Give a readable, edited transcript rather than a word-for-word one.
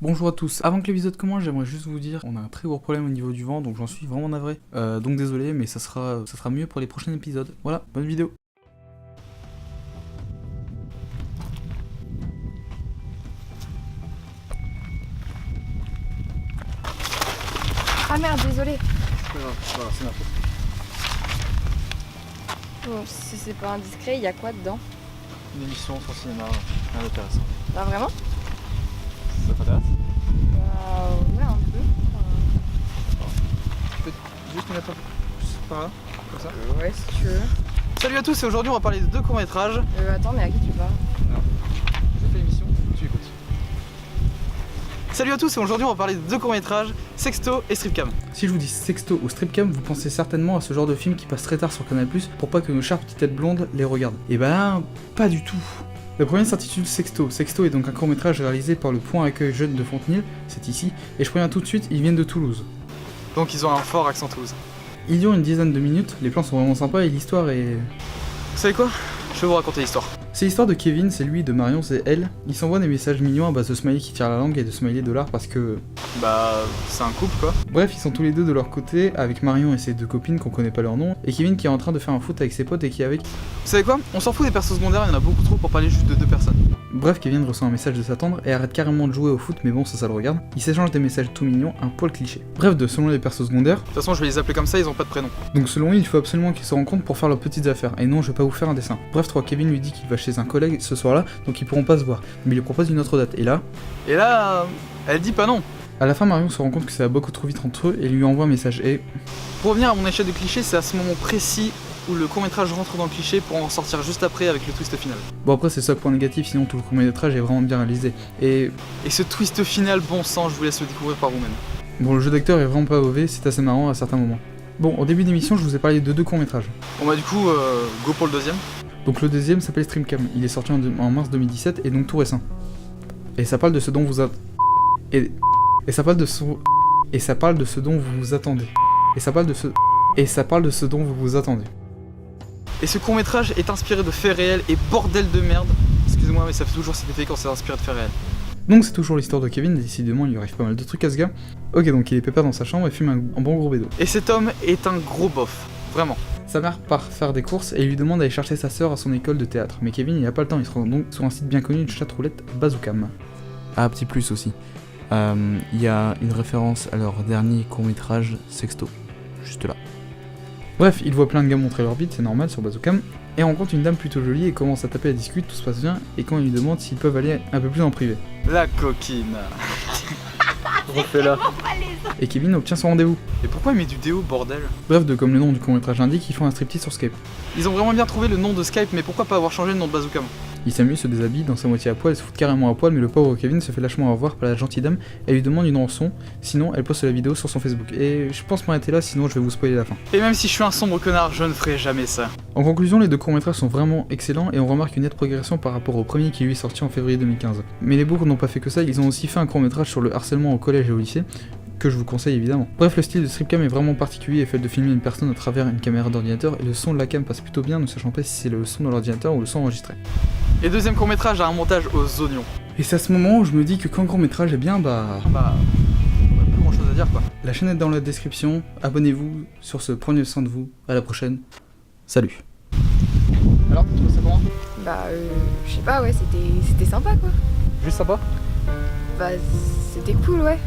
Bonjour à tous, avant que l'épisode commence, j'aimerais juste vous dire on a un très gros problème au niveau du vent, donc j'en suis vraiment navré. Donc désolé, mais ça sera mieux pour les prochains épisodes. Voilà, bonne vidéo. Ah merde, désolé. Voilà, c'est ma faute. Bon, si c'est pas indiscret, il y a quoi dedans? Une émission sur le cinéma, rien d'intéressant. Bah vraiment? Ça t'intéresse? Bah ouais, un peu. Tu peux juste me mettre un peu plus par là, comme ça? Ouais, si tu veux. Salut à tous, et aujourd'hui on va parler de deux courts-métrages. Attends, mais à qui tu parles? Je fais l'émission, tu écoutes. Salut à tous, et aujourd'hui on va parler de deux courts-métrages, Sexto et Stripcam. Si je vous dis Sexto ou Stripcam, vous pensez certainement à ce genre de film qui passe très tard sur Canal+, pour pas que nos chères petites têtes blondes les regardent. Et ben, pas du tout. Le premier s'intitule Sexto. Sexto est donc un court-métrage réalisé par le Point Accueil Jeunes de Fontenil, c'est ici, et je préviens tout de suite, ils viennent de Toulouse. Donc ils ont un fort accent toulousain. Ils durent une dizaine de minutes, les plans sont vraiment sympas et l'histoire est... Vous savez quoi? Je vais vous raconter l'histoire. C'est l'histoire de Kevin, c'est lui, de Marion, c'est elle. Ils s'envoient des messages mignons à base de smiley qui tirent la langue et de smiley dollars parce que... Bah, c'est un couple quoi. Bref, ils sont tous les deux de leur côté, avec Marion et ses deux copines qu'on connaît pas leur nom, et Kevin qui est en train de faire un foot avec ses potes et qui est avec... Vous savez quoi? On s'en fout des persos secondaires, il y en a beaucoup trop pour parler juste de deux personnes. Bref, Kevin reçoit un message de sa tendre et arrête carrément de jouer au foot, mais bon, ça le regarde. Ils s'échangent des messages tout mignons, un poil cliché. Bref, selon les persos secondaires... De toute façon, je vais les appeler comme ça, ils ont pas de prénom. Donc selon lui, il faut absolument qu'ils se rencontrent pour faire leurs petites affaires, et non, je vais pas vous faire un dessin. Bref, Kevin lui dit qu'il va chez un collègue ce soir-là, donc ils pourront pas se voir. Mais il lui propose une autre date, et là, elle dit pas non. À la fin, Marion se rend compte que ça va beaucoup trop vite entre eux et lui envoie un message. Et pour revenir à mon échelle de cliché, c'est à ce moment précis où le court-métrage rentre dans le cliché pour en sortir juste après avec le twist final. Bon, après, c'est ça le point négatif, sinon tout le court-métrage est vraiment bien réalisé. Et ce twist final, bon sang, je vous laisse le découvrir par vous-même. Bon, le jeu d'acteur est vraiment pas mauvais, c'est assez marrant à certains moments. Bon, au début d'émission, je vous ai parlé de deux courts-métrages. Bon bah du coup, go pour le deuxième. Donc le deuxième s'appelle Stripcam, il est sorti en mars 2017 et donc tout récent. Et ça parle de ce dont vous Et ça parle de ce dont vous vous attendez. Et ça parle de ce dont vous vous attendez. Et ce court-métrage est inspiré de faits réels et bordel de merde. Excusez-moi mais ça fait toujours cet effet quand c'est inspiré de faits réels. Donc c'est toujours l'histoire de Kevin, décidément il lui arrive pas mal de trucs à ce gars. Ok, donc il est pépère dans sa chambre et fume un bon gros bédo. Et cet homme est un gros bof, vraiment. Sa mère part faire des courses et lui demande d'aller chercher sa sœur à son école de théâtre. Mais Kevin il a pas le temps, il se rend donc sur un site bien connu de chatroulette Bazookam. Ah, petit plus aussi. Il y a une référence à leur dernier court-métrage Sexto, juste là. Bref, il voit plein de gars montrer leur bite, c'est normal sur Bazookam, et rencontre une dame plutôt jolie et commence à taper à discuter, tout se passe bien, et quand il lui demande s'ils peuvent aller un peu plus en privé. La coquine. Refais-la. Et Kevin obtient son rendez-vous. Et pourquoi il met du déo, bordel? Bref, comme le nom du court-métrage l'indique, ils font un striptease sur Skype. Ils ont vraiment bien trouvé le nom de Skype, mais pourquoi pas avoir changé le nom de Bazookam? Il s'amuse, se déshabille, dans sa moitié à poil, se fout carrément à poil, mais le pauvre Kevin se fait lâchement avoir par la gentille dame, elle lui demande une rançon, sinon elle poste la vidéo sur son Facebook. Et je pense m'arrêter là, sinon je vais vous spoiler la fin. Et même si je suis un sombre connard, je ne ferai jamais ça. En conclusion, les deux courts-métrages sont vraiment excellents et on remarque une nette progression par rapport au premier qui lui est sorti en février 2015. Mais les bourgs n'ont pas fait que ça, ils ont aussi fait un court-métrage sur le harcèlement au collège et au lycée, que je vous conseille évidemment. Bref, le style de Stripcam est vraiment particulier et fait de filmer une personne à travers une caméra d'ordinateur et le son de la cam passe plutôt bien, ne sachant pas si c'est le son de l'ordinateur ou le son enregistré. Et deuxième court-métrage a un montage aux oignons. Et c'est à ce moment où je me dis que quand court-métrage est bien, on a plus grand chose à dire quoi. La chaîne est dans la description, abonnez-vous, sur ce prenez soin de vous, à la prochaine, salut. Alors, tu trouves ça comment? Bah je sais pas, ouais, c'était sympa quoi. Juste sympa? Bah c'était cool, ouais.